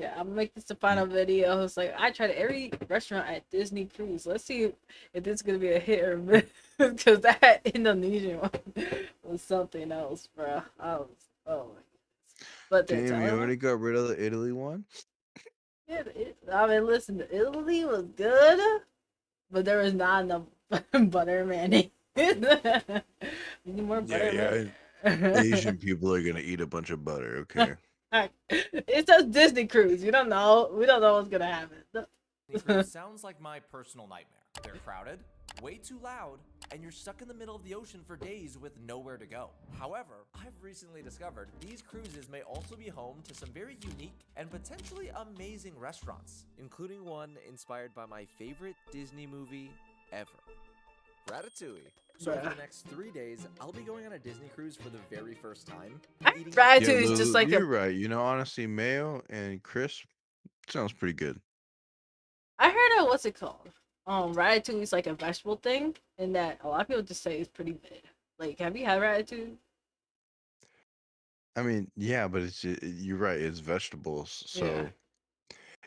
Yeah, I'm gonna make this the final video. It's like I tried every restaurant at Disney Cruise. Let's see if this is gonna be a hit or miss. Because that Indonesian one was something else, bro. I was, oh my goodness. But the Damn, you Italian one, already got rid of the Italy one? yeah, I mean, listen, the Italy was good, but there was not enough butter mayonnaise. We need more Yeah, butter yeah. mayonnaise. Asian people are gonna eat a bunch of butter, okay? It's just Disney Cruise. You don't know. We don't know what's gonna happen. Cruise sounds like my personal nightmare. They're crowded, way too loud, and you're stuck in the middle of the ocean for days with nowhere to go. However, I've recently discovered these cruises may also be home to some very unique and potentially amazing restaurants, including one inspired by my favorite Disney movie ever, Ratatouille. So over the next 3 days, I'll be going on a Disney cruise for the very first time. Eating Yeah, Ratatouille is just like you're a. right. You know, honestly, mayo and crisp sounds pretty good. I heard of what's it called? Ratatouille is like a vegetable thing, and that a lot of people just say it's pretty good. Like, have you had ratatouille? I mean, yeah, but you're right. It's vegetables, Yeah. so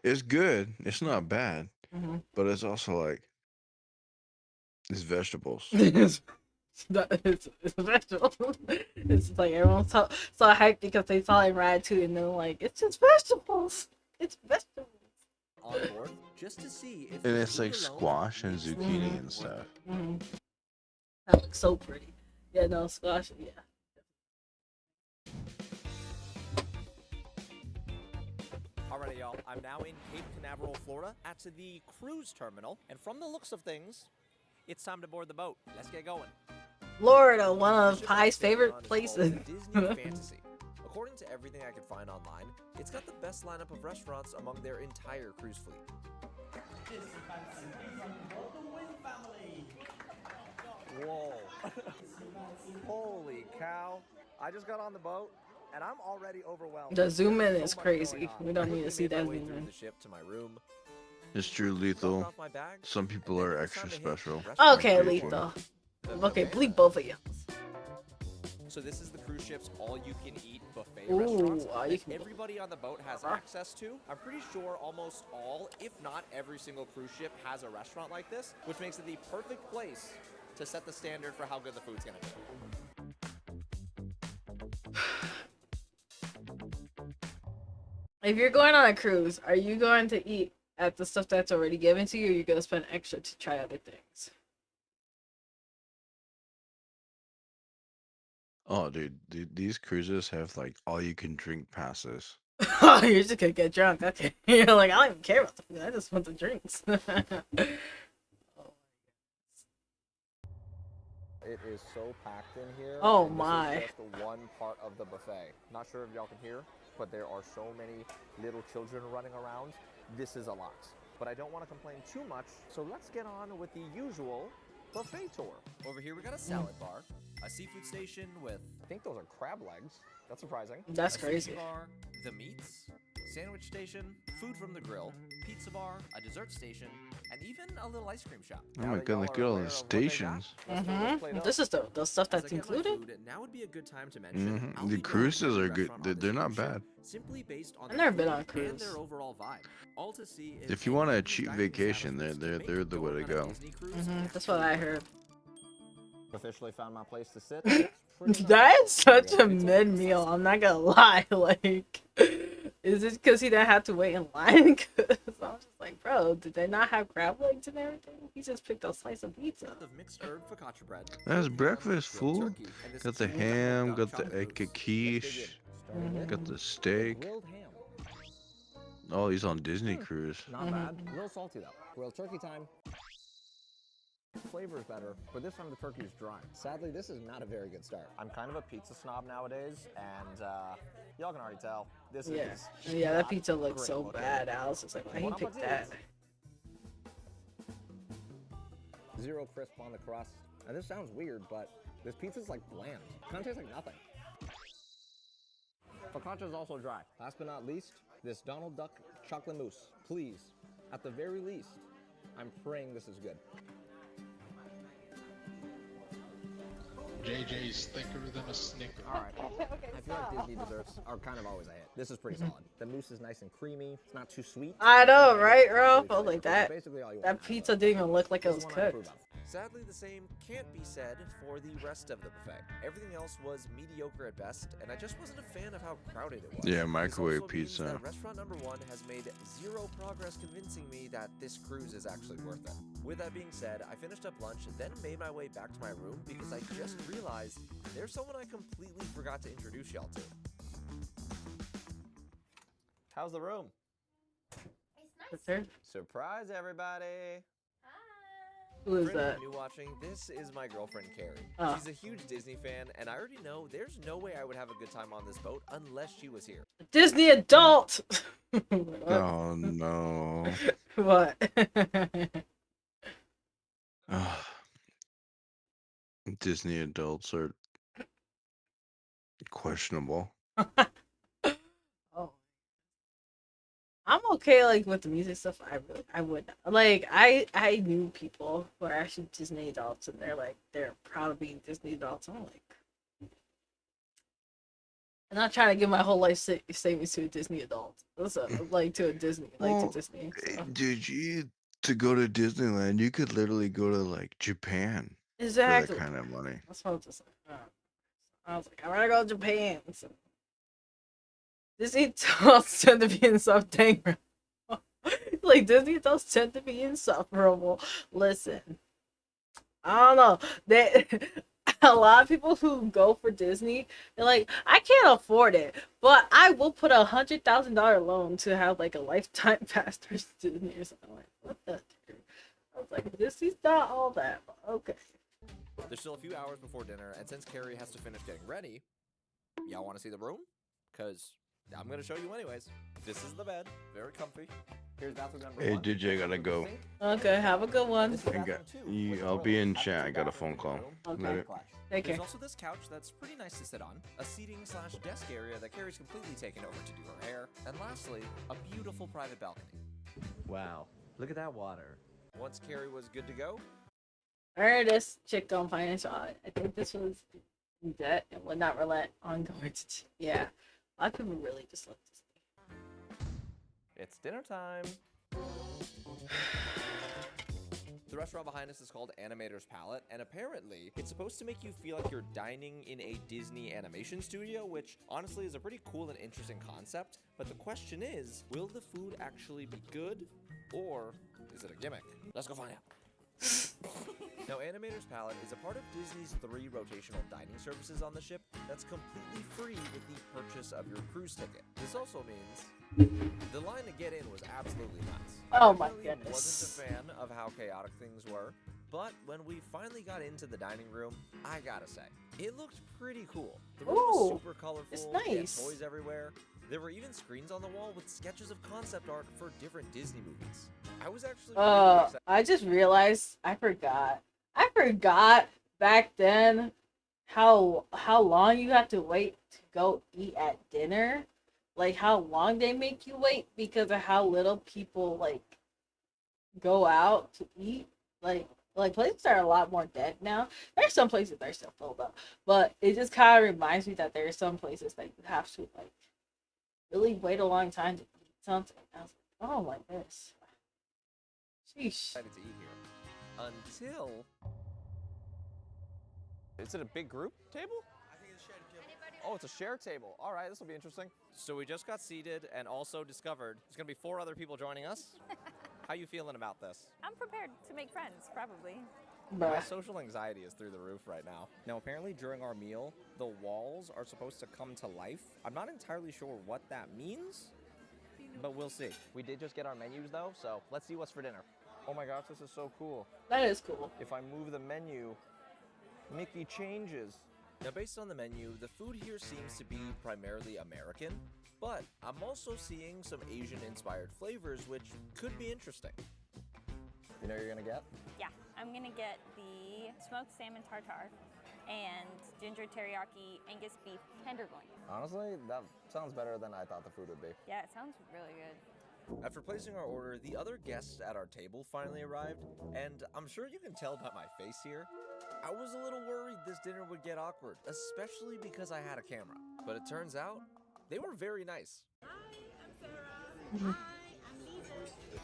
it's good. It's not bad, Mm-hmm. but it's also like it's vegetables. It's vegetables. It's like everyone's so hyped because they saw it Ratatouille, and they're like, it's just vegetables. It's vegetables. on board just to see if And the it's food like alone squash and makes the zucchini trip and worth stuff. it. Mm-hmm. That looks so pretty. Yeah, no, squash. Yeah. Alrighty, y'all. I'm now in Cape Canaveral, Florida, at the cruise terminal, and from the looks of things, it's time to board the boat. Let's get going. Florida, one The of ship I'm Pi's sailing favorite on is places. called Disney Fantasy. According to everything I could find online, it's got the best lineup of restaurants among their entire cruise fleet. Whoa. Holy cow. I just got on the boat and I'm already overwhelmed. The zoom in There's is so much crazy. going on. We I don't need to quickly see made my that way zoom through in. the ship to my room. It's true, Dropped lethal. off my bag. Some people And then are it was extra time to hit special. restaurant Okay, number Lethal. one. Lethal. Okay, bleep both of you. So this is the cruise ship's all-you-can-eat buffet Ooh, restaurants all you that can- everybody on the boat has access to. I'm pretty sure almost all, if not every single cruise ship has a restaurant like this, which makes it the perfect place to set the standard for how good the food's gonna be. If you're going on a cruise, are you going to eat at the stuff that's already given to you, or are you going to spend extra to try other things? Oh, dude, these cruises have like all you can drink passes. Oh, you're just going to get drunk. Okay. You're like, I don't even care about the food. I just want the drinks. It is so packed in here. Oh, and my. This is just one part of the buffet. Not sure if y'all can hear, but there are so many little children running around. This is a lot. But I don't want to complain too much, so let's get on with the usual buffet tour. Over here we got a salad bar, a seafood station with, I think those are crab legs. That's surprising. That's A crazy. sushi bar, the meats, sandwich station, food from the grill, pizza bar, a dessert station, and even a little ice cream shop. Oh my god, look at all the stations. This is the stuff As I that's get my included? food, now would be a good time to mention I'll The be going to cruises every are good. restaurant on They're this not cruise ship bad. simply based on I've the never been food on a and cruise. their overall vibe. All to see If you want any a of these cheap dining vacation, establishments can make they're the way going to on a go. Disney cruise That's what I heard. Officially found my place to sit. Pretty nice. That's such We got a pizza, mid meal. I'm not gonna lie. Like, is it because he didn't have to wait in line? Cause I'm just like, bro, did they not have crab legs and everything? He just picked a slice of pizza. of mixed herb focaccia bread. That's grilled ham, breakfast, grilled fool. turkey, and this Got the cheesy ham, duck got the chopped egg mousse. quiche, Starting with got the steak. grilled ham. Oh, he's on Disney cruise. Not bad. A little salty though. Grilled turkey time. Flavor is better, but this time the turkey is dry. Sadly, this is not a very good start. I'm kind of a pizza snob nowadays, and y'all can already tell. This Yeah, is yeah, that not pizza looks great so looking. bad. Alice is like, why he picked that? Zero crisp on the crust. And this sounds weird, but this pizza's like bland. Kind of tastes like nothing. Focaccia is also dry. Last but not least, this Donald Duck chocolate mousse. Please, at the very least, I'm praying this is good. JJ's thicker than a Snicker. Alright. Okay, I feel like Disney desserts are kind of always a hit. This is pretty solid. The mousse is nice and creamy. It's not too sweet. I know, It's right, not Ralph? too I was like flavorful, which is that. basically all you want That out of pizza it. didn't even look like it This was is one I approve cooked. of. Sadly, the same can't be said for the rest of the buffet. Everything else was mediocre at best, and I just wasn't a fan of how crowded it was. Yeah, This microwave also means pizza. that restaurant number 1 has made zero progress convincing me that this cruise is actually worth it. With that being said, I finished up lunch, then made my way back to my room because I just realized there's someone I completely forgot to introduce y'all to. How's the room? That's her. Surprise, everybody! Who is For anyone that? new watching, this is my girlfriend Carrie. Oh. She's a huge Disney fan, and I already know there's no way I would have a good time on this boat unless she was here. Disney adult. What? Oh no. What? Ugh. Disney adults are questionable. Oh. I'm okay like with the music stuff. I would like I knew people who are actually Disney adults and they're proud of being Disney adults. I'm like, I'm not trying to give my whole life savings to a Disney adult. Listen, like to a Disney, Well, to Disney. So. Dude, to go to Disneyland, you could literally go to like Japan Exactly. for that kind of money. That's what I was just like. I was like, I want to go to Japan. So. Disney adults tend to be insufferable. Like Disney adults tend to be insufferable. Listen, I don't know. A lot of people who go for Disney, they're like, I can't afford it, but I will put $100,000 loan to have like a lifetime pass to Disney or something. I'm like, what the? Dude? I was like, Disney's not all that. But okay. There's still a few hours before dinner, and since Carrie has to finish getting ready, y'all want to see the room? Because I'm going to show you anyways. This is the bed. Very comfy. Here's bathroom number Hey, 1. DJ, gotta go. Okay, have a good one. This is I bathroom got- 2, you- with I'll toilet. be in Have chat, two I got a bathrooms phone in call. your room. Okay. Very clutch. Take care. There's also this couch that's pretty nice to sit on, a seating/desk area that Carrie's completely taken over to do her hair, and lastly, a beautiful private balcony. Wow, look at that water. Once Carrie was good to go, I heard this chick on financial audit. I think this was in debt and would not relent on going to. Yeah, a lot of people really just love Disney. it's dinner time. The restaurant behind us is called Animator's Palette, and apparently, it's supposed to make you feel like you're dining in a Disney animation studio, which honestly is a pretty cool and interesting concept. But the question is, will the food actually be good, or is it a gimmick? Let's go find out. Now, Animator's Palette is a part of Disney's 3 rotational dining services on the ship that's completely free with the purchase of your cruise ticket. This also means the line to get in was absolutely nuts. Oh my I really goodness. wasn't a fan of how chaotic things were, but when we finally got into the dining room, I gotta say, it looked pretty cool. The room was Ooh, super colorful, it's we had nice. toys everywhere. There were even screens on the wall with sketches of concept art for different Disney movies. I was actually really excited. I just realized I forgot. I forgot back then how long you have to wait to go eat at dinner. Like how long they make you wait because of how little people like go out to eat. Like places are a lot more dead now. There's some places that are still filled up, but it just kind of reminds me that there are some places that you have to like really wait a long time to eat something. I was like, oh my goodness. Sheesh. To eat here until is it a big group table? I think it's a shared table. Oh, it's a shared table. All right, this will be interesting. So we just got seated and also discovered there's gonna be 4 other people joining us. How you feeling about this? I'm prepared to make friends, probably. My Bruh. social anxiety is through the roof right now. Now, apparently during our meal, the walls are supposed to come to life. I'm not entirely sure what that means, but we'll see. We did just get our menus though, so let's see what's for dinner. Oh my gosh, this is so cool. That is cool. If I move the menu, Mickey changes. Now, based on the menu, the food here seems to be primarily American, but I'm also seeing some Asian-inspired flavors, which could be interesting. You know what you're gonna get? Yeah, I'm gonna get the smoked salmon tartare and ginger teriyaki Angus beef tenderloin. Honestly, that sounds better than I thought the food would be. Yeah, it sounds really good. After placing our order, the other guests at our table finally arrived, and I'm sure you can tell by my face here, I was a little worried this dinner would get awkward, especially because I had a camera. But it turns out, they were very nice. Hi, I'm Sarah. Hi, I'm Lisa.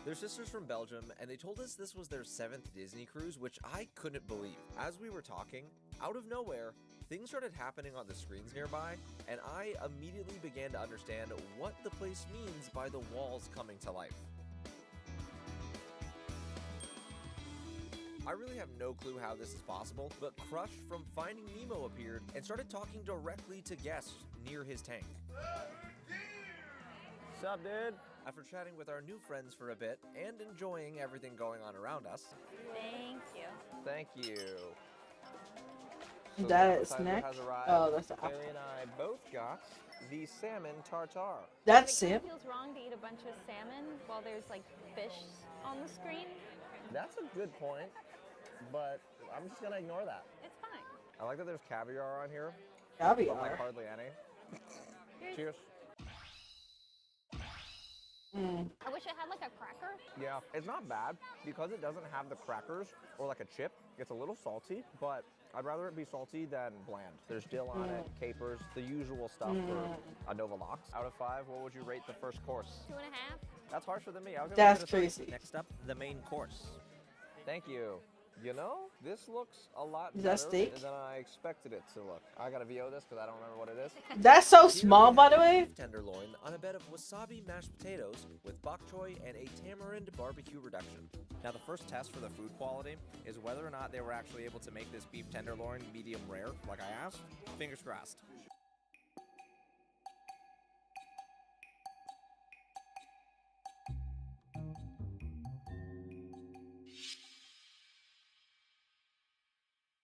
They're sisters from Belgium, and they told us this was their 7th Disney cruise, which I couldn't believe. As we were talking, out of nowhere, things started happening on the screens nearby, and I immediately began to understand what the place means by the walls coming to life. I really have no clue how this is possible, but Crush from Finding Nemo appeared and started talking directly to guests near his tank. Sup, dude? After chatting with our new friends for a bit and enjoying everything going on around us, Thank you. Thank you. So the That appetizer snack? has arrived. Oh, that's the Carrie and I both got the salmon tartare. That's It it. feels wrong to eat a bunch of salmon while there's like fish on the screen. That's a good point, but I'm just gonna ignore that. It's fine. I like that there's caviar on here, but like Caviar. hardly any. Cheers. I wish it had like a cracker. Yeah, it's not bad because it doesn't have the crackers or like a chip. It's a little salty, but I'd rather it be salty than bland. There's dill on it, capers, the usual stuff for a Nova Lox. Out of 5, what would you rate the first course? 2.5. That's harsher than me. I was gonna That's give it a 3. crazy. next up, the main course. Thank you. You know, this looks a lot Is that better steak? than I expected it to look. I gotta VO this because I don't remember what it is. That's so Here small, we by have the way. beef tenderloin on a bed of wasabi mashed potatoes with bok choy and a tamarind barbecue reduction. Now, the first test for the food quality is whether or not they were actually able to make this beef tenderloin medium rare, like I asked. Fingers crossed.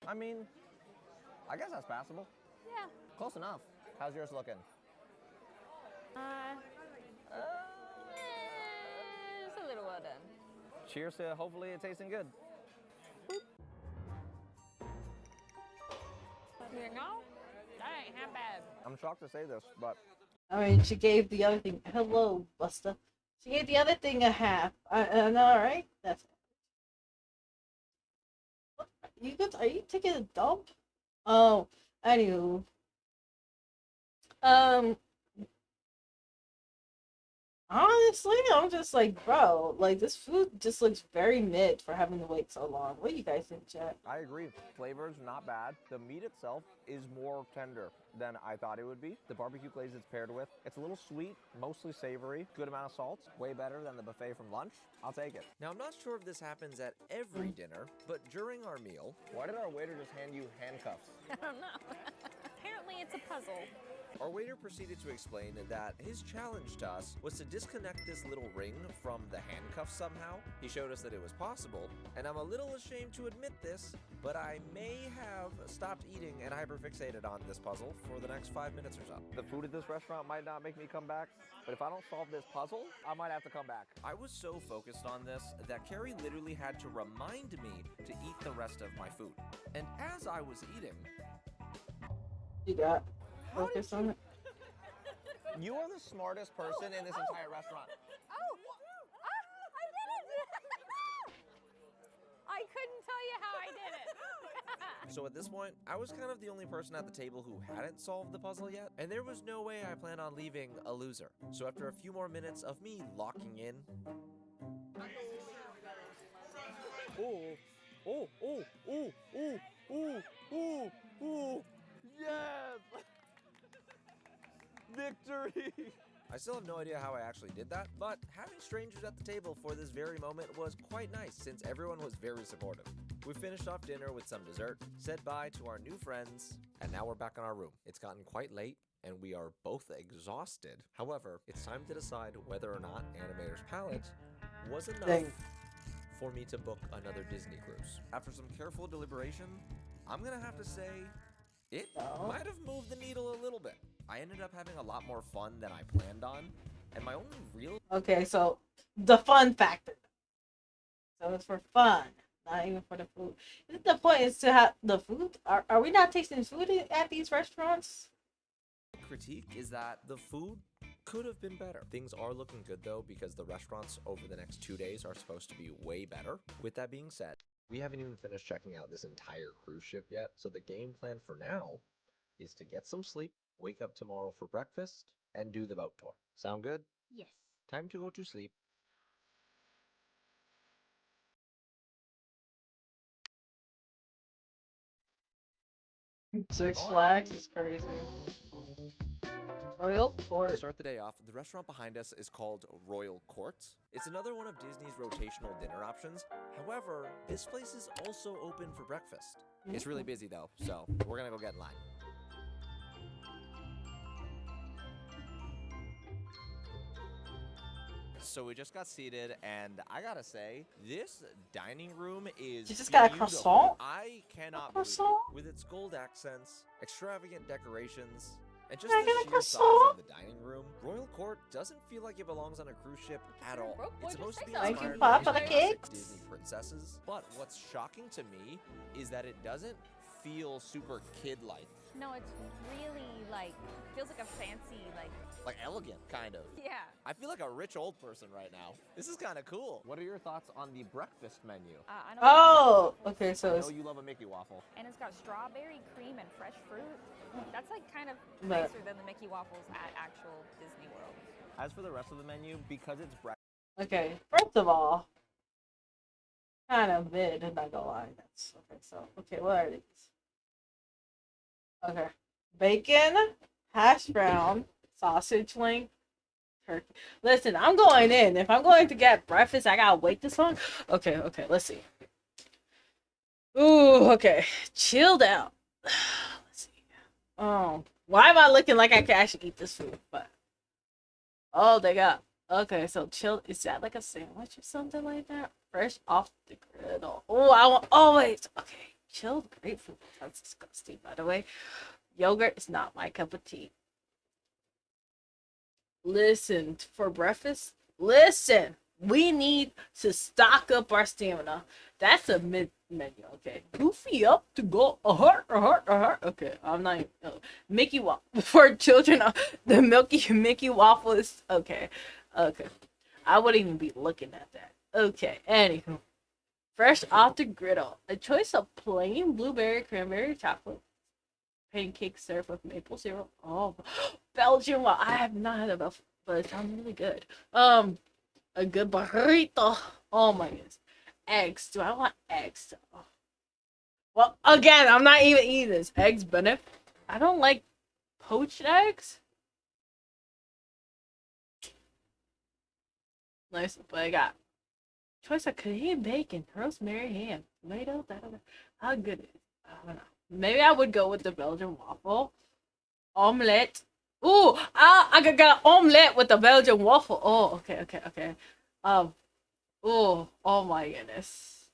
I mean, I guess that's passable. Yeah. Close enough. How's yours looking? It's a little well done. Cheers to hopefully it tasting good. You know, that ain't half bad. I'm shocked to say this, but I mean, she gave the other thing. Hello, Busta. She gave the other thing a half. I know, right? That's. What? Are you taking a dump? Oh, anywho. Honestly, I'm just like, bro, like this food just looks very mid for having to wait so long. What do you guys think, chat? I agree. Flavor's not bad. The meat itself is more tender than I thought it would be. The barbecue glaze it's paired with, it's a little sweet, mostly savory, good amount of salt, way better than the buffet from lunch. I'll take it. Now, I'm not sure if this happens at every dinner, but during our meal, Why did our waiter just hand you handcuffs? I don't know. Apparently, it's a puzzle. our waiter proceeded to explain that his challenge to us was to disconnect this little ring from the handcuff somehow. He showed us that it was possible, and I'm a little ashamed to admit this, but I may have stopped eating and hyperfixated on this puzzle for the next 5 minutes or so. The food at this restaurant might not make me come back, but if I don't solve this puzzle, I might have to come back. I was so focused on this that Carrie literally had to remind me to eat the rest of my food. And as I was eating, You got focus on it. You are the smartest person in this entire restaurant. Oh! I did it! I couldn't tell you how I did it. so at this point, I was kind of the only person at the table who hadn't solved the puzzle yet, and there was no way I planned on leaving a loser. So after a few more minutes of me locking in, Yes! Victory! I still have no idea how I actually did that, but having strangers at the table for this very moment was quite nice since everyone was very supportive. We finished off dinner with some dessert, said bye to our new friends, and now we're back in our room. It's gotten quite late, and we are both exhausted. However, it's time to decide whether or not Animator's palette was enough Dang. for me to book another Disney cruise. After some careful deliberation, I'm gonna have to say it No. might have moved the needle a little bit. I ended up having a lot more fun than I planned on, and my only real Okay, so the fun factor. So it's for fun, not even for the food. The point is to have the food. Are we not tasting food at these restaurants? critique is that the food could have been better. Things are looking good though because the restaurants over the next 2 days are supposed to be way better. With that being said, We haven't even finished checking out this entire cruise ship yet, so the game plan for now is to get some sleep, wake up tomorrow for breakfast, and do the boat tour. Sound good? Yes. Time to go to sleep. Six Flags is crazy. Royal To Court. start the day off, the restaurant behind us is called Royal Court. It's another one of Disney's rotational dinner options. However, this place is also open for breakfast. It's really busy though, so we're gonna go get in line. So we just got seated, and I gotta say, this dining room is You just got a beautiful. croissant? I cannot A believe it. croissant? With its gold accents, extravagant decorations, and just Can I the get a sheer size croissant? of the dining room, Royal Court doesn't feel like it belongs on a cruise ship at all. Broke boy It's supposed to just be say so. Thank you, inspired Pop, by for the classic cakes. Disney princesses, but what's shocking to me is that it doesn't feel super kid-like. No, it's really like feels like a fancy Like elegant, kind of. yeah. I feel like a rich old person right now. This is kind of cool. What are your thoughts on the breakfast menu? I know. Oh, okay, so I it's know you love a Mickey waffle. And it's got strawberry cream and fresh fruit. That's like kind of But- nicer than the Mickey waffles at actual Disney World. As for the rest of the menu, because it's breakfast, okay. First of all, kind of mid, I'm not gonna lie. That's okay. So okay, what are these? Okay, bacon, hash brown, sausage link, turkey. Listen, I'm going in. If I'm going to get breakfast, I gotta wait this long. Okay, okay. Let's see. Ooh, okay. Chilled out. Let's see. Oh, why am I looking like I can actually eat this food? But oh, they got okay. So chilled. Is that like a sandwich or something like that? Fresh off the griddle. Oh, I want. Oh wait. Okay. Chilled grapefruit. That's disgusting, by the way. Yogurt is not my cup of tea. Listen, for breakfast, listen, we need to stock up our stamina. That's a mid menu, okay? Goofy up to go a heart, a heart, a heart. Okay, I'm not even, Mickey Waffle for children. The Mickey Waffle is okay. Okay, I wouldn't even be looking at that. Okay, anywho, fresh off the griddle, a choice of plain blueberry cranberry chocolate pancake served with maple syrup. Oh, Belgian waffle. I have not had enough, but it sounds really good. A good burrito. Oh my goodness. Eggs. Do I want eggs? Oh. Well, again, I'm not even eating this. Eggs Benedict. I don't like poached eggs. Nice, but I got choice of Canadian bacon, rosemary ham, tomato. How good is it? I don't know. Maybe I would go with the Belgian waffle. Omelette. Ooh, I got omelette with the Belgian waffle. Oh, okay. Oh my goodness.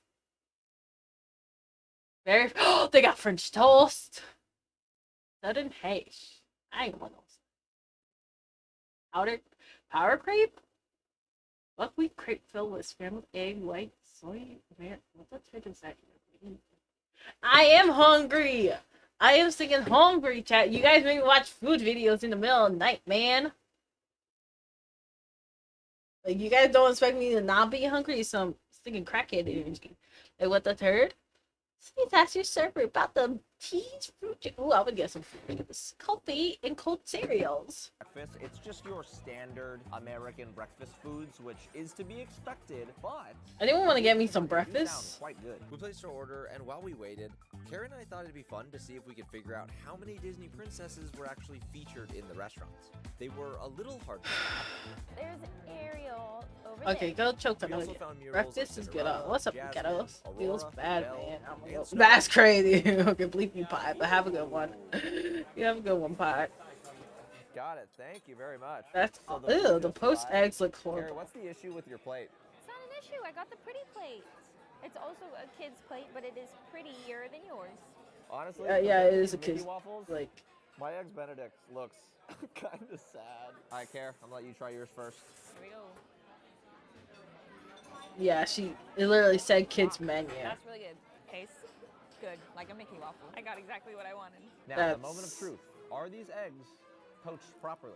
Very. Oh, they got French toast. Sudden hash. I ain't want those. Power crepe. Buckwheat crepe filled with scrambled egg, white soy. What the heck is that? I am hungry. I am singing hungry, chat. You guys make me watch food videos in the middle of the night, man. Like, you guys don't expect me to not be hungry. Some singing crackhead energy. Like, what the third? Please ask your server about the teas, fruit. Ooh, I would get some fruit juice, coffee, and cold cereals. breakfast, it's just your standard American breakfast foods, which is to be expected, but Anyone want to get me some they do sound breakfast? quite good. We placed our order, and while we waited, Karen and I thought it'd be fun to see if we could figure out how many Disney princesses were actually featured in the restaurants. They were a little hard to spot. There's Ariel over Okay, there. go choke the We also nugget. found murals of Breakfast is good. Cinderella, What's up, Jasmine, ghettos? Feels Aurora, bad, Belle, man. and Snow. That's crazy. Okay, bleep me, pie, but have a good one. You have a good one, pie. Got it. Thank you very much. That's So ew. food The just poached arrived. eggs look Carrie, horrible. what's the issue with your plate? It's not an issue. I got the pretty plate. It's also a kid's plate, but it is prettier than yours. Honestly, Yeah, compared it to is a these Mickey kid's, waffles. like, My eggs Benedict looks kind of sad. All right, Care, I'm gonna let you try yours first. Here we go. yeah, it literally said kids menu. That's really good. Tastes good, like a Mickey waffle. I got exactly what I wanted. Now, the moment of truth. Are these eggs poached properly?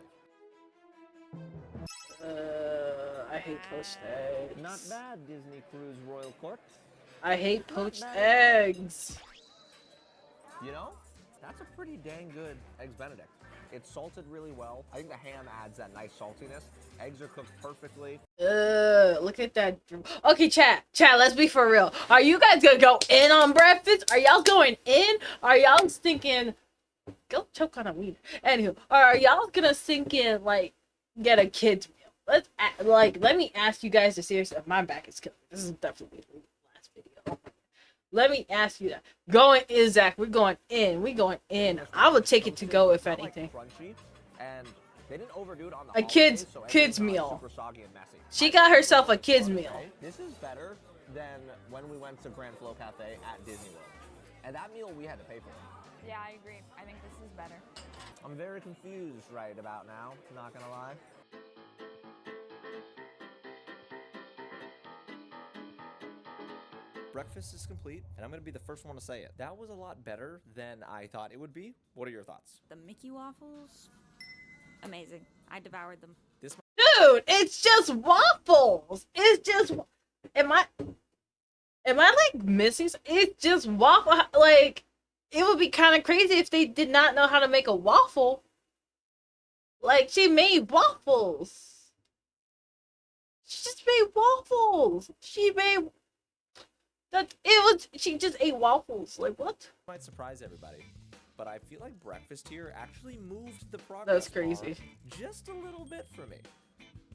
I hate poached eggs. Not bad, Disney Cruise Royal Court. I hate Not poached bad at all. eggs. You know, that's a pretty dang good Eggs Benedict. It's salted really well. I think the ham adds that nice saltiness. Eggs are cooked perfectly. Look at that. Okay, chat, let's be for real. Are you guys gonna go in on breakfast? Are y'all going in? Are y'all thinking, go choke on a weed? Anywho, are y'all gonna sink in, like, get a kid's meal? Let me ask you guys this seriously. My back is killing. This is definitely the last video. Let me ask you that. Going in, Zach. We're going in. We going in. I would take it to go if Not, anything. Like, crunchy, and they didn't overdo it on the A holidays, so kid's everything's not meal. Super soggy and messy. She got herself a kid's meal. This is better than when we went to Grand Flow Cafe at Disney World, and that meal we had to pay for. Yeah, I agree. I think this is better. I'm very confused right about now. Not gonna lie. Breakfast is complete, and I'm gonna be the first one to say it. That was a lot better than I thought it would be. What are your thoughts? The Mickey waffles, amazing. I devoured them. Dude, it's just waffles. It's just. Am I like missing? It's just waffle. Like, it would be kind of crazy if they did not know how to make a waffle. Like, she made waffles. She just made waffles. She made. She just ate waffles. Like, what? Might surprise everybody, but I feel like breakfast here actually moved the progress That's crazy. bar just a little bit for me.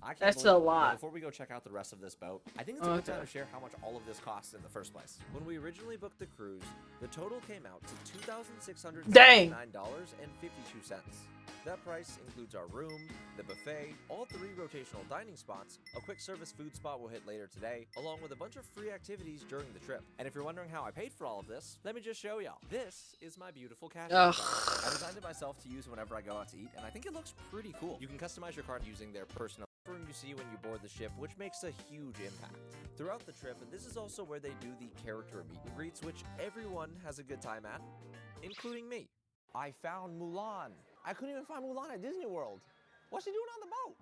I can't That's believe a it. lot. But before we go check out the rest of this boat, I think it's a good time to share how much all of this costs in the first place. When we originally booked the cruise, the total came out to $2,669.52. That price includes our room, the buffet, all 3 rotational dining spots, a quick service food spot we'll hit later today, along with a bunch of free activities during the trip. And if you're wondering how I paid for all of this, let me just show y'all. This is my beautiful cash Ugh. card. I designed it myself to use whenever I go out to eat, and I think it looks pretty cool. You can customize your card using their personal room you see when you board the ship, which makes a huge impact. Throughout the trip, this is also where they do the character meet and greets, which everyone has a good time at, including me. I found Mulan. I couldn't even find Mulan at Disney World. What's she doing on the boat?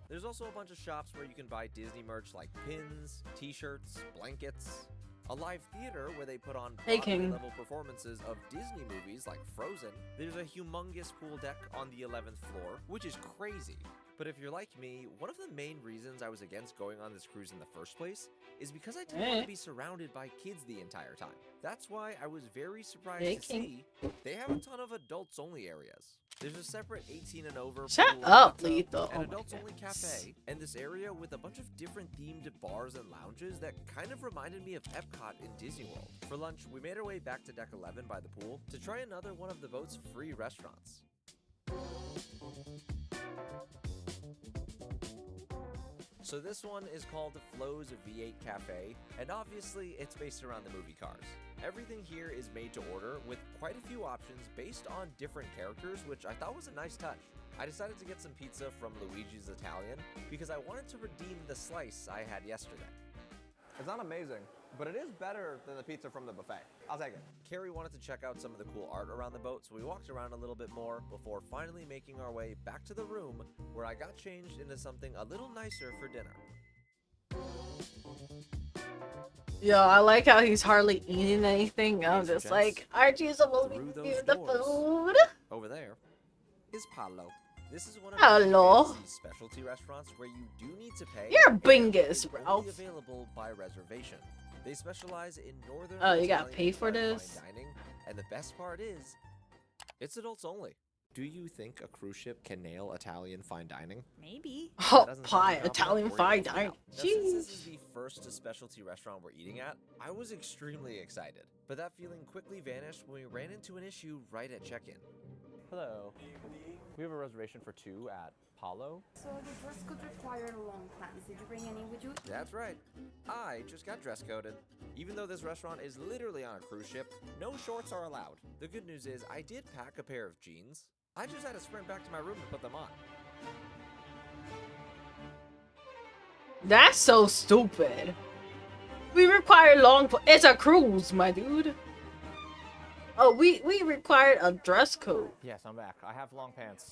There's also a bunch of shops where you can buy Disney merch like pins, t-shirts, blankets, a live theater where they put on Broadway-level performances of Disney movies like Frozen. There's a humongous pool deck on the 11th floor, which is crazy. But if you're like me, one of the main reasons I was against going on this cruise in the first place is because I didn't want to be surrounded by kids the entire time. That's why I was very surprised to see they have a ton of adults-only areas. There's a separate 18 and over Shut pool, up, bathtub, Lethal. an Oh my adults-only cafe, and this area with a bunch of different themed bars and lounges that kind of reminded me of Epcot in Disney World. For lunch, we made our way back to Deck 11 by the pool to try another one of the boat's free restaurants. So this one is called Flo's V8 Cafe, and obviously it's based around the movie Cars. Everything here is made to order with quite a few options based on different characters, which I thought was a nice touch. I decided to get some pizza from Luigi's Italian because I wanted to redeem the slice I had yesterday. It's not amazing, but it is better than the pizza from the buffet. I'll take it. Carrie wanted to check out some of the cool art around the boat, so we walked around a little bit more before finally making our way back to the room where I got changed into something a little nicer for dinner. Yo, I like how he's hardly eating anything. I'm just Gents, like, aren't you supposed to through be those eating the doors. food? Over there is Paolo. This is one of Hello. the fancy specialty restaurants where you do need to pay. You're a and bingus, it's Ralph. only available by reservation. They specialize in northern. Oh, you gotta Italian pay for fine this? dining, and the best part is, it's adults only. Do you think a cruise ship can nail Italian fine dining? Maybe. Oh, That doesn't sound pie, confident, Italian we're fine gonna find dining. out. Now, since this Jeez. is the first specialty restaurant we're eating at, I was extremely excited. But that feeling quickly vanished when we ran into an issue right at check-in. Hello. We have a reservation for 2 at Palo. So the dress code required long pants. Did you bring any with you? That's right. I just got dress coded. Even though this restaurant is literally on a cruise ship, no shorts are allowed. The good news is I did pack a pair of jeans. I just had to sprint back to my room and put them on. That's so stupid. We require it's a cruise, my dude. Oh, we required a dress code. Yes, I'm back. I have long pants.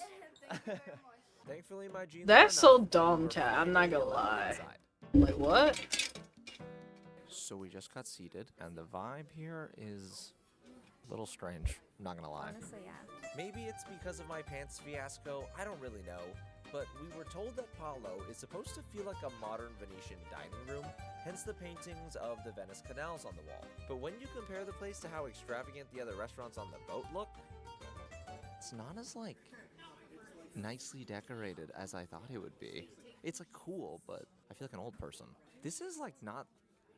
Thankfully, my jeans That's were so enough. dumb, We're chat. I'm not gonna finally lie. inside. Like, what? So we just got seated, and the vibe here is a little strange, not gonna lie. Honestly, yeah. Maybe it's because of my pants fiasco, I don't really know. But we were told that Paolo is supposed to feel like a modern Venetian dining room, hence the paintings of the Venice canals on the wall. But when you compare the place to how extravagant the other restaurants on the boat look, it's not as, like, nicely decorated as I thought it would be. It's, like, cool, but I feel like an old person. This is, like, not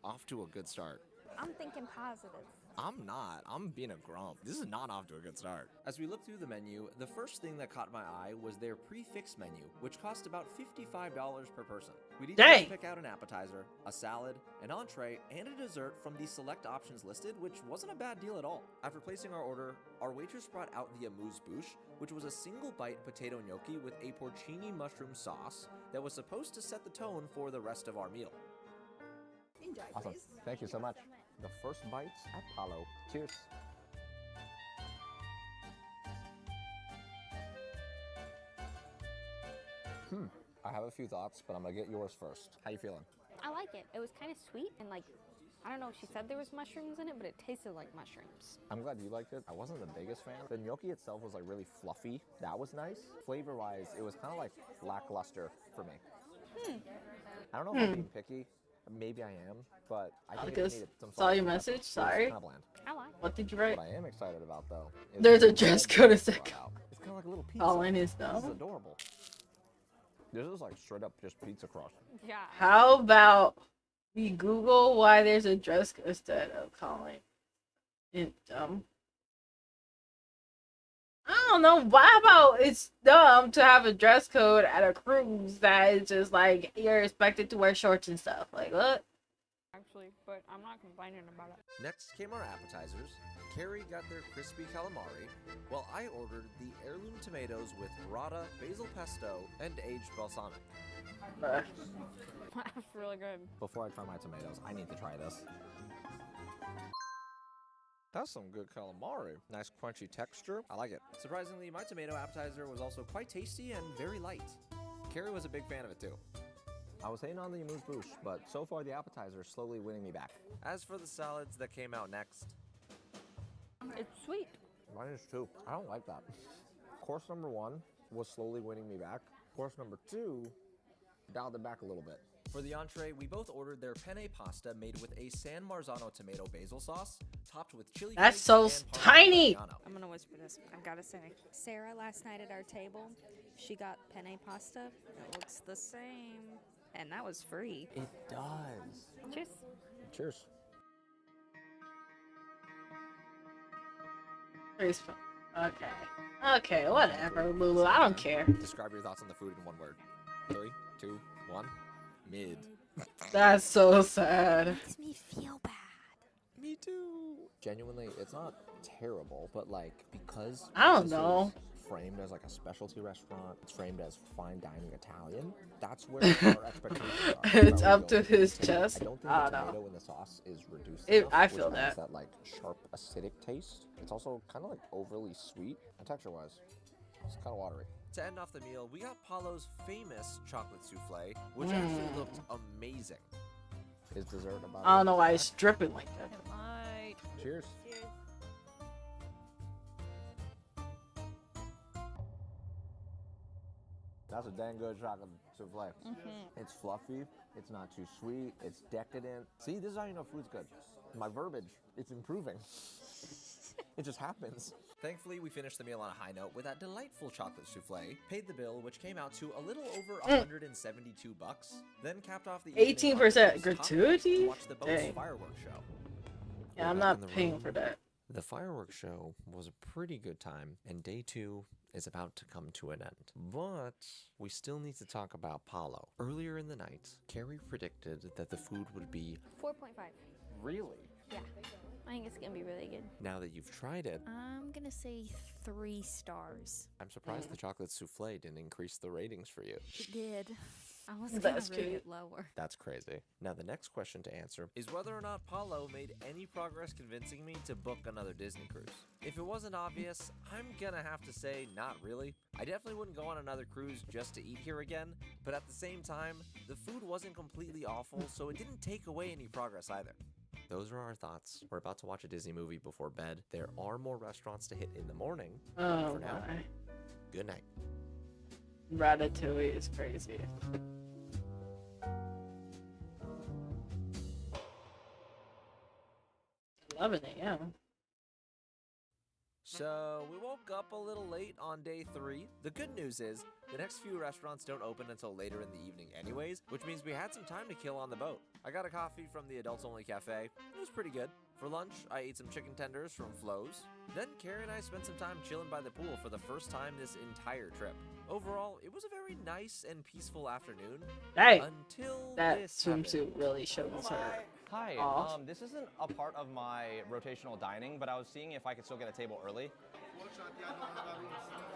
off to a good start. I'm thinking positive. I'm not. I'm being a grump. This is not off to a good start. As we looked through the menu, the first thing that caught my eye was their prefix menu, which cost about $55 per person. We'd each get to pick out an appetizer, a salad, an entree, and a dessert from the select options listed, which wasn't a bad deal at all. After placing our order, our waitress brought out the amuse-bouche, which was a single-bite potato gnocchi with a porcini mushroom sauce that was supposed to set the tone for the rest of our meal. Enjoy, Awesome. please. Thank you so much. The first bites at Paolo. Cheers. I have a few thoughts, but I'm gonna get yours first. How you feeling? I like it. It was kind of sweet and like, I don't know if she said there was mushrooms in it, but it tasted like mushrooms. I'm glad you liked it. I wasn't the biggest fan. The gnocchi itself was like really fluffy. That was nice. Flavor-wise, it was kind of like lackluster for me. I don't know if I'm being picky. Maybe I am, but I think it Because needed some saw salt your and pepper. message. It was Sorry. kinda bland. I like it. What did you write? What I am excited about though is There's a the dress bread code that is they like- brought out. It's kind of like a little pizza. Colin is This is dumb. adorable. This is like straight up just pizza crust. Yeah. How about we Google why there's a dress code instead of calling it dumb? I don't know. Why about it's dumb to have a dress code at a cruise that is just like you're expected to wear shorts and stuff? Like what? Actually, but I'm not complaining about it. Next came our appetizers. Carrie got their crispy calamari, while I ordered the heirloom tomatoes with burrata, basil pesto, and aged balsamic. Bruh. That's really good. Before I try my tomatoes, I need to try this. That's some good calamari. Nice crunchy texture. I like it. Surprisingly, my tomato appetizer was also quite tasty and very light. Carrie was a big fan of it too. I was hating on the amuse-bouche, but so far the appetizer is slowly winning me back. As for the salads that came out next, It's sweet. Mine is too. I don't like that. Course number 1 was slowly winning me back. Course number 2 dialed it back a little bit. for the entree, we both ordered their penne pasta made with a San Marzano tomato basil sauce, topped with chili That's flakes so and tiny. Parmigiano. I'm gonna whisper this. I've gotta say, Sarah last night at our table, she got penne pasta. It looks the same, and that was free. It does. Cheers. Cheers. Okay. Okay, whatever, Lulu. I don't care. Describe your thoughts on the food in one word. 3, 2, 1. Mid. That's so sad. Makes me feel bad. Me too. Genuinely, it's not terrible, but like because I don't this know. is framed as like a specialty restaurant, it's framed as fine dining Italian. That's where our expectations are. It's Where up we're to going. his chest. I don't think I the don't know. tomato in the sauce is reduced It- enough, I which feel adds that. like sharp acidic taste. It's also kind of like overly sweet and texture-wise. It's kind of watery. To end off the meal, we got Paulo's famous chocolate souffle, which actually looked amazing. Is dessert about? I don't know why it's dripping like that. It might. Cheers. Cheers. That's a dang good chocolate souffle. It's fluffy. It's not too sweet. It's decadent. See, this is how you know food's good. My verbiage, it's improving. It just happens. Thankfully, we finished the meal on a high note with that delightful chocolate souffle, paid the bill, which came out to a little over $172, then capped off the evening 18% on the coast hop gratuity? to watch the boat's Dang. fireworks show. Yeah, I'm Back not in the paying room. for that. The fireworks show was a pretty good time, and day 2 is about to come to an end. But we still need to talk about Paulo. Earlier in the night, Carrie predicted that the food would be 4.5. really. Yeah. I think it's gonna be really good. Now that you've tried it, I'm gonna say 3 stars. I'm surprised the chocolate souffle didn't increase the ratings for you. It did. I was gonna That's rate cute. it lower. That's crazy. Now the next question to answer Is whether or not Paulo made any progress convincing me to book another Disney cruise. If it wasn't obvious, I'm gonna have to say not really. I definitely wouldn't go on another cruise just to eat here again, but at the same time, the food wasn't completely awful, so it didn't take away any progress either. those are our thoughts. We're about to watch a Disney movie before bed. There are more restaurants to hit in the morning. Oh For now, my. good night. Ratatouille is crazy. Loving it, yeah. So, we woke up a little late on day 3. The good news is, the next few restaurants don't open until later in the evening anyways, which means we had some time to kill on the boat. I got a coffee from the adults-only cafe. It was pretty good. For lunch, I ate some chicken tenders from Flo's. Then Carrie and I spent some time chilling by the pool for the first time this entire trip. Overall, it was a very nice and peaceful afternoon. Hey, until that this happened. swimsuit really shows her. Hi, off. this isn't a part of my rotational dining, but I was seeing if I could still get a table early.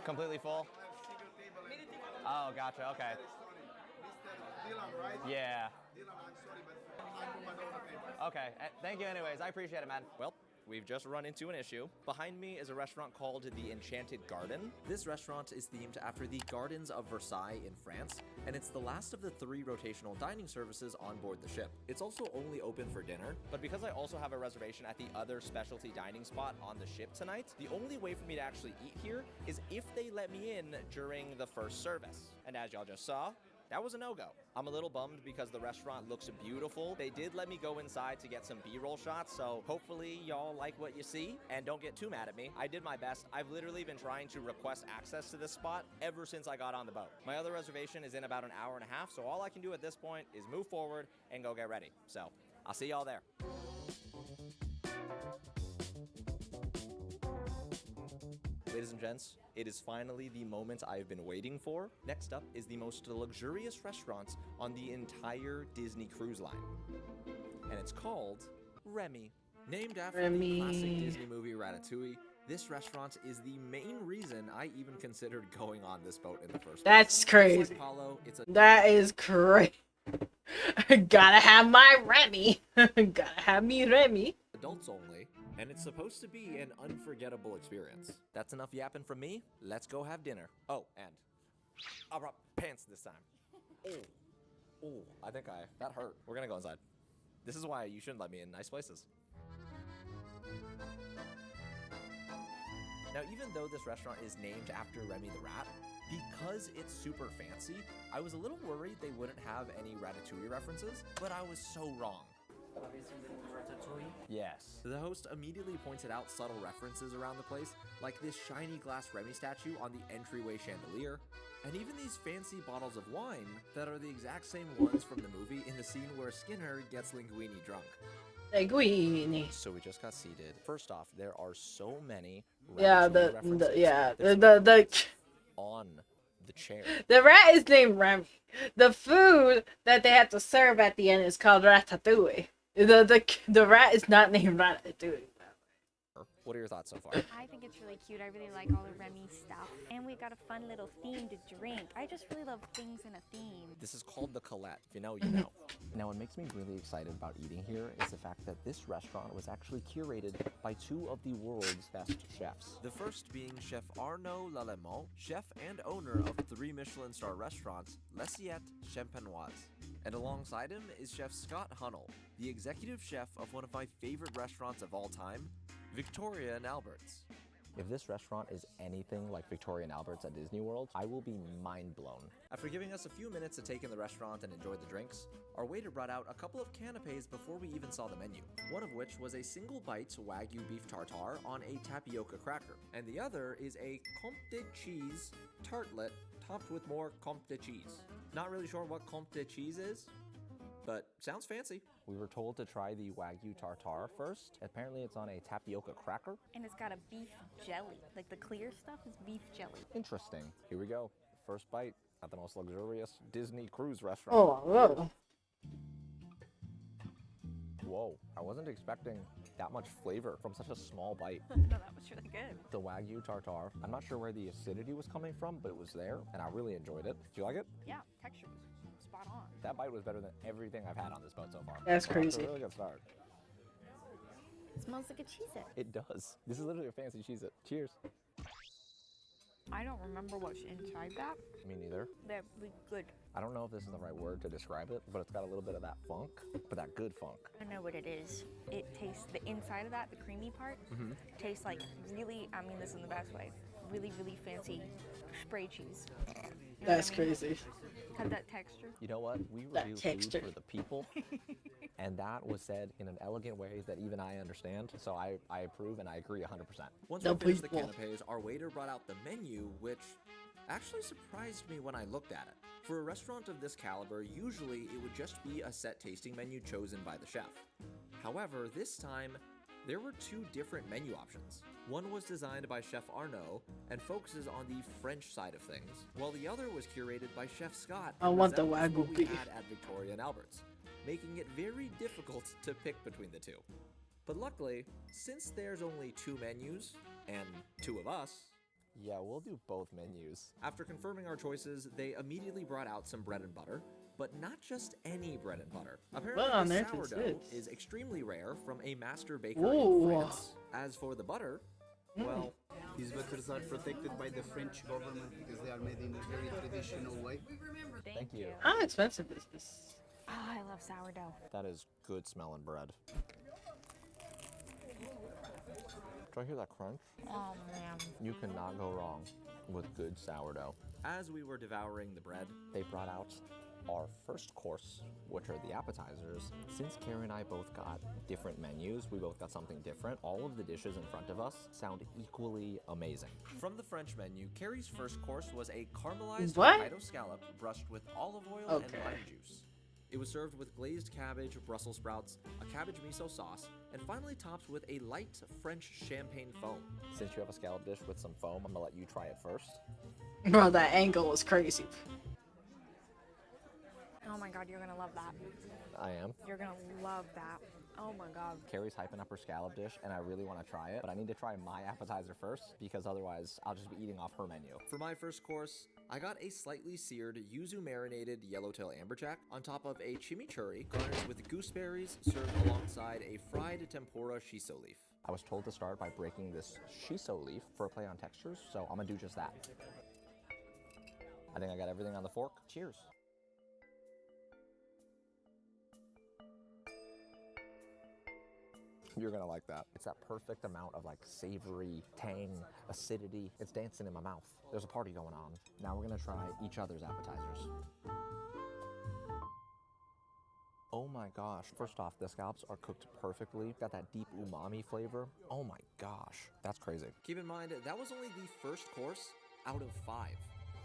Completely full? Oh, gotcha, okay. Yeah. Okay, thank you anyways, I appreciate it, man. Well, we've just run into an issue. Behind me is a restaurant called the Enchanted Garden. This restaurant is themed after the Gardens of Versailles in France, and it's the last of the 3 rotational dining services on board the ship. It's also only open for dinner, but because I also have a reservation at the other specialty dining spot on the ship tonight, the only way for me to actually eat here is if they let me in during the first service. And as y'all just saw, that was a no-go. I'm a little bummed because the restaurant looks beautiful. They did let me go inside to get some B-roll shots, so hopefully y'all like what you see and don't get too mad at me. I did my best. I've literally been trying to request access to this spot ever since I got on the boat. My other reservation is in about an hour and a half, so all I can do at this point is move forward and go get ready. So, I'll see y'all there. Ladies and gents, it is finally the moment I've been waiting for. Next up is the most luxurious restaurant on the entire Disney Cruise Line. And it's called Remy. Named after the classic Disney movie Ratatouille, this restaurant is the main reason I even considered going on this boat in the first place. That's crazy. Like Paulo, That is crazy. Gotta have my Remy. Gotta have me Remy. Adults only, and it's supposed to be an unforgettable experience. That's enough yapping from me. Let's go have dinner. Oh, and I brought pants this time. Oh, I think that hurt. We're gonna go inside. This is why you shouldn't let me in nice places. Now, even though this restaurant is named after Remy the Rat, because it's super fancy, I was a little worried they wouldn't have any Ratatouille references, but I was so wrong. Yes. The host immediately pointed out subtle references around the place, like this shiny glass Remy statue on the entryway chandelier, and even these fancy bottles of wine that are the exact same ones from the movie in the scene where Skinner gets Linguini drunk. Linguini. So we just got seated. First off, there are so many Yeah, the on the chair. The rat is named Remy. The food that they have to serve at the end is called ratatouille. The rat is not named Ratatouille. What are your thoughts so far? I think it's really cute. I really like all the Remy stuff. And we got a fun little theme to drink. I just really love things in a theme. This is called the Colette. If you know, you know. Now, what makes me really excited about eating here is the fact that this restaurant was actually curated by 2 of the world's best chefs. The first being Chef Arnaud Lallemant, chef and owner of 3 Michelin star restaurants, L'Assiette Champenoise. And alongside him is Chef Scott Hunnell, the executive chef of one of my favorite restaurants of all time, Victoria and Albert's. If this restaurant is anything like Victoria and Albert's at Disney World, I will be mind blown. After giving us a few minutes to take in the restaurant and enjoy the drinks, our waiter brought out a couple of canapes before we even saw the menu. One of which was a single bite Wagyu beef tartare on a tapioca cracker, and the other is a Comte de cheese tartlet topped with more Comte de cheese. Not really sure what Comte de cheese is, but sounds fancy. We were told to try the Wagyu tartare first. Apparently it's on a tapioca cracker. And it's got a beef jelly. Like the clear stuff is beef jelly. Interesting. Here we go. First bite at the most luxurious Disney cruise restaurant. Oh, whoa. Whoa, I wasn't expecting that much flavor from such a small bite. No, that was really good. The Wagyu tartare, I'm not sure where the acidity was coming from, but it was there, and I really enjoyed it. Do you like it? Yeah, texture was spot on. That bite was better than everything I've had on this boat so far. That's We're off to crazy. a really good start. It smells like a Cheez-It. It does. This is literally a fancy Cheez-It. Cheers. I don't remember what's inside that. Me neither. They're really good. I don't know if this is the right word to describe it, but it's got a little bit of that funk, but that good funk. I know what it is. It tastes, the inside of that, the creamy part, tastes like really, I mean this in the best way, really, really fancy spray cheese. You know what That's I mean? crazy. Had that texture. You know what? We That review texture. food for the people, and that was said in an elegant way that even I understand. So I approve and I agree 100%. Once The we finished the people. canapes, our waiter brought out the menu, which actually surprised me when I looked at it. For a restaurant of this caliber, usually it would just be a set tasting menu chosen by the chef. However, this time, there were two different menu options. One was designed by Chef Arnaud and focuses on the French side of things, while the other was curated by Chef Scott I and want the resembles what Wagyu we beef. had at Victoria and Albert's, making it very difficult to pick between the two. But luckily, since there's only two menus, and two of us, Yeah, we'll do both menus. after confirming our choices, they immediately brought out some bread and butter, but not just any bread and butter. Apparently, What on the earth is sourdough this? is extremely rare from a master baker Ooh. in France. As for the butter, well, These butters are protected by the French government because they are made in a very traditional way. Thank you. How expensive is this? Oh, I love sourdough. That is good smelling bread. Do I hear that crunch? Oh man. You cannot go wrong with good sourdough. as we were devouring the bread, They brought out our first course, which are the appetizers. Since Carrie and I both got different menus, we both got something different. All of the dishes in front of us sound equally amazing. from the French menu, Carrie's first course was a caramelized What? Hokkaido scallop brushed with olive oil Okay. and lime juice. It was served with glazed cabbage, Brussels sprouts, a cabbage miso sauce, and finally topped with a light French champagne foam. Since you have a scallop dish with some foam, I'm gonna let you try it first. Bro, that angle was crazy. Oh my god, you're gonna love that. I am. You're gonna love that. Oh my god. Carrie's hyping up her scallop dish, and I really want to try it, but I need to try my appetizer first because otherwise I'll just be eating off her menu. For my first course, I got a slightly seared yuzu marinated yellowtail amberjack on top of a chimichurri garnished with gooseberries served alongside a fried tempura shiso leaf. I was told to start by breaking this shiso leaf for a play on textures, so I'm gonna do just that. I think I got everything on the fork. Cheers. You're gonna like that. It's that perfect amount of like savory, tang, acidity. It's dancing in my mouth. There's a party going on. Now we're gonna try each other's appetizers. Oh my gosh. First off, the scallops are cooked perfectly. Got that deep umami flavor. Oh my gosh. That's crazy. Keep in mind, that was only the first course out of 5.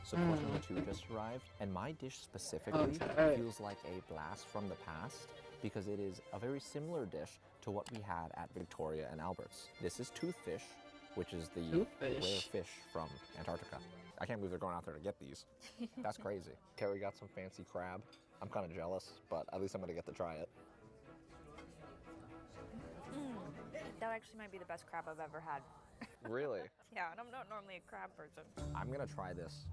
So course number 2 just arrived, and my dish specifically Okay. feels like a blast from the past because it is a very similar dish to what we had at Victoria and Albert's. This is toothfish, which is the rare Toothfish. fish from Antarctica. I can't believe they're going out there to get these. That's crazy. Carrie got some fancy crab. I'm kind of jealous, but at least I'm gonna get to try it. That actually might be the best crab I've ever had. Really? Yeah, and I'm not normally a crab person. I'm gonna try this.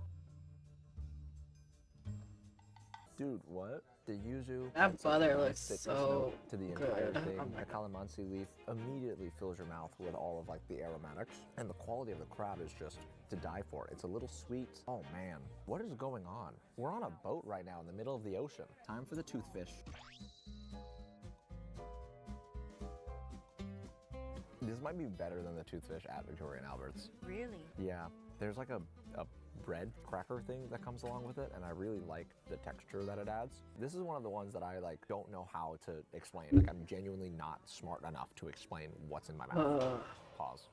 Dude, what? The yuzu That adds such a butter nice looks citrus so note to the entire good. thing. Oh my The calamansi leaf immediately fills your mouth with all of like the aromatics, and the quality of the crab is just to die for. It's a little sweet. Oh man, what is going on? We're on a boat right now in the middle of the ocean. Time for the toothfish. This might be better than the toothfish at Victoria and Albert's. Really? Yeah, there's like a bread cracker thing that comes along with it, and I really like the texture that it adds. This is one of the ones that I like don't know how to explain. Like I'm genuinely not smart enough to explain what's in my mouth. Pause.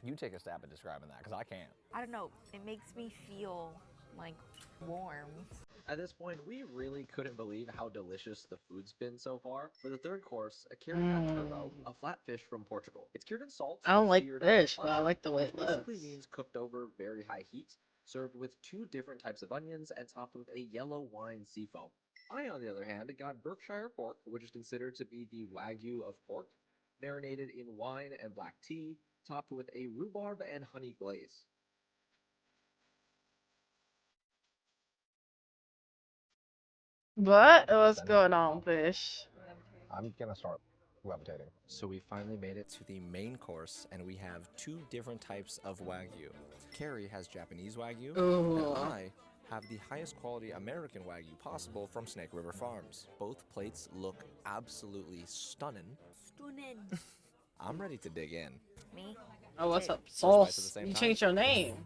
You take a stab at describing that, because I can't. I don't know. It makes me feel like warm. At this point, we really couldn't believe how delicious the food's been so far. For the third course, a carrot turbo, a flatfish from Portugal. It's cured in salt. I don't like seared, fish, but I butter, like the way it which basically looks. means cooked over very high heat, served with 2 different types of onions and topped with a yellow wine seafoam. I, on the other hand, got Berkshire pork, which is considered to be the wagyu of pork, marinated in wine and black tea, topped with a rhubarb and honey glaze. What? What's going on, fish? I'm gonna start levitating. So we finally made it to the main course, and we have 2 different types of Wagyu. Carrie has Japanese Wagyu, Ooh. and I have the highest quality American Wagyu possible from Snake River Farms. Both plates look absolutely stunning. Stunning. I'm ready to dig in. Me? Oh, what's Hey. up, First bite at the Sauce? same You time? changed your name.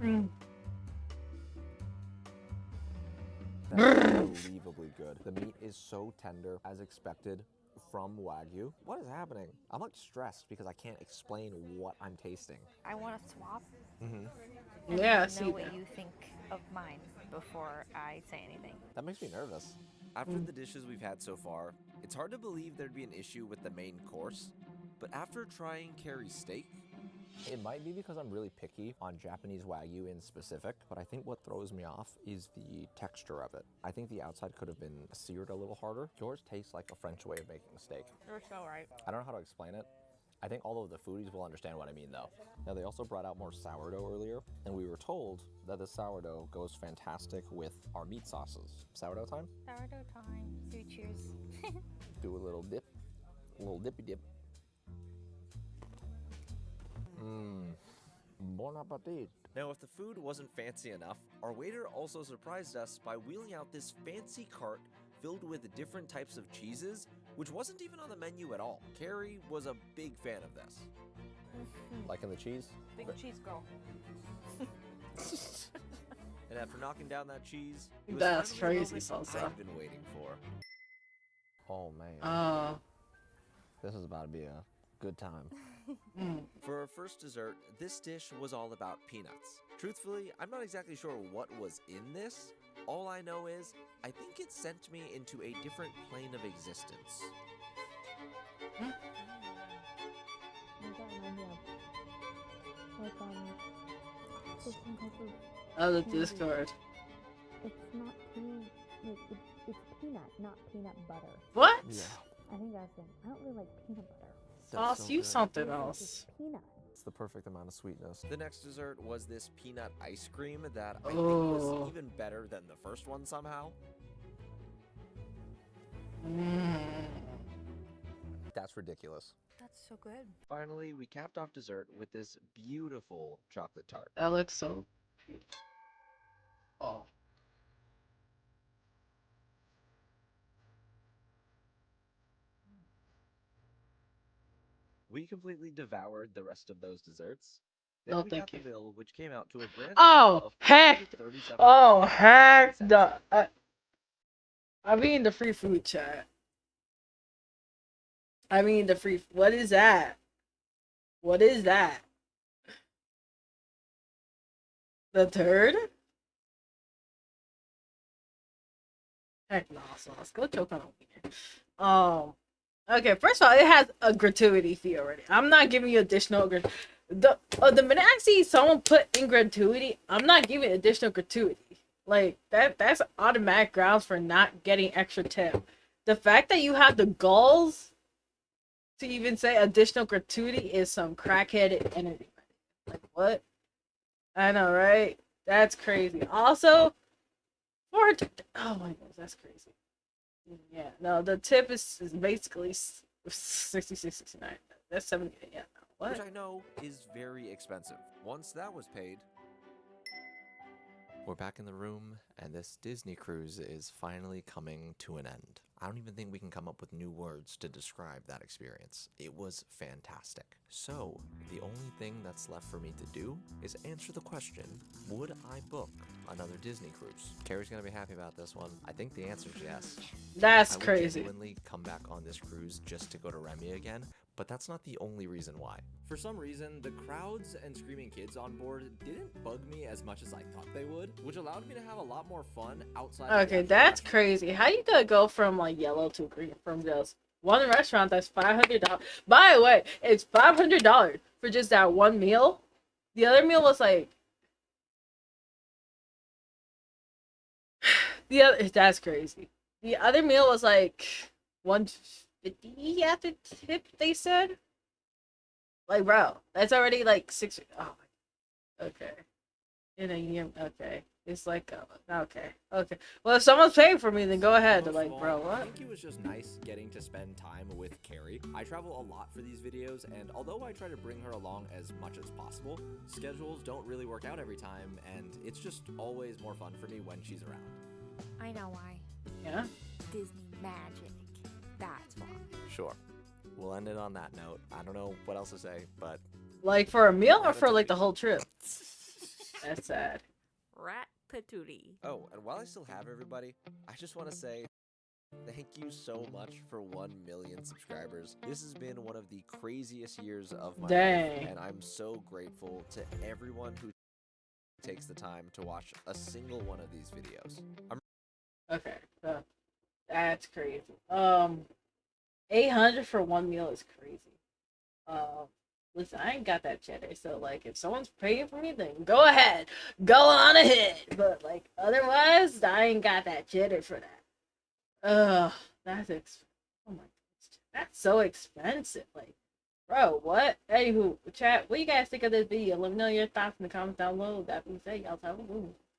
Mm. That's unbelievably good. The meat is so tender, as expected from Wagyu. What is happening? I'm like stressed because I can't explain what I'm tasting. I want to swap. Mm-hmm. Yeah, I And see know what that. you think of mine before I say anything. That makes me nervous. After the dishes we've had so far, it's hard to believe there'd be an issue with the main course. But after trying Carrie's steak, it might be because I'm really picky on Japanese Wagyu in specific, but I think what throws me off is the texture of it. I think the outside could have been seared a little harder. Yours tastes like a French way of making a steak. You're so right. I don't know how to explain it. I think all of the foodies will understand what I mean though. Now they also brought out more sourdough earlier, and we were told that the sourdough goes fantastic with our meat sauces. Sourdough time? Sourdough time. Do cheers. Do a little dip, a little dippy dip. Bon appetit. Now, if the food wasn't fancy enough, our waiter also surprised us by wheeling out this fancy cart filled with different types of cheeses, which wasn't even on the menu at all. Carrie was a big fan of this. Liking the cheese? Big cheese girl. And after knocking down that cheese, it was That's finally the crazy, moment salsa. I've been waiting for. Oh man, Oh. this is about to be a good time. Mm. For our first dessert, this dish was all about peanuts. Truthfully, I'm not exactly sure what was in this. All I know is, I think it sent me into a different plane of existence. Oh, the Discord. It's not peanut. It's peanut, not peanut butter. What? Yeah. I think that's it. I don't really like peanut butter. Sauce, you something else. Peanut. It's the perfect amount of sweetness. The next dessert was this peanut ice cream that I think was Oh. even better than the first one somehow. Mm. That's ridiculous. That's so good. Finally, we capped off dessert with this beautiful chocolate tart. That looks so. Oh. We completely devoured the rest of those desserts. No, Then we thank got you. the bill, which came out to a grand Oh, total of heck. $437. Oh, heck. I mean the free food chat. I mean the free. What is that? What is that? The turd? Heck no, Sauce. Go choke on a wiener. Okay, first of all, it has a gratuity fee already. I'm not giving you additional the minute I see someone put in gratuity, I'm not giving additional gratuity. Like that's automatic grounds for not getting extra tip. The fact that you have the gulls to even say additional gratuity is some crackheaded energy. Like what? I know, right? That's crazy. Also, oh my gosh, that's crazy. Yeah, no, the tip is basically 66.69. That's 70. Yeah, no, what? Which I know is very expensive. Once that was paid, we're back in the room, and this Disney cruise is finally coming to an end. I don't even think we can come up with new words to describe that experience. It was fantastic. So, the only thing that's left for me to do is answer the question, would I book another Disney cruise? Carrie's gonna be happy about this one. I think the answer is yes. That's I would crazy. genuinely come back on this cruise just to go to Remy again, but that's not the only reason why. For some reason, the crowds and screaming kids on board didn't bug me as much as I thought they would, which allowed me to have a lot more fun outside of the Okay, actual that's restaurant. crazy. How you gonna go from like yellow to green from just one restaurant that's $500? By the way, it's $500 for just that one meal. The other meal was like that's crazy. The other meal was like $150 after tip, they said. Like, bro, that's already like 6. Oh, okay. In a year, okay. It's like, okay. Well, if someone's paying for me, then go ahead. Most Like, of all, bro, I what? think it was just nice getting to spend time with Carrie. I travel a lot for these videos, and although I try to bring her along as much as possible, schedules don't really work out every time, and it's just always more fun for me when she's around. I know why. Yeah. Disney magic. That's why. Sure. We'll end it on that note. I don't know what else to say, but... Like for a meal or for like the whole trip? That's sad. Rat patootie. Oh, and while I still have everybody, I just want to say thank you so much for 1 million subscribers. This has been one of the craziest years of my life, and I'm so grateful to everyone who takes the time to watch a single one of these videos. Okay, so that's crazy. 800 for one meal is crazy. Listen, I ain't got that cheddar, so like if someone's paying for me, then go ahead, go on ahead. But like otherwise, I ain't got that cheddar for that. That's oh my goodness, that's so expensive. Like, bro, what? Anywho, chat, what do you guys think of this video? Let me know your thoughts in the comments down below. That being said, y'all have a good one.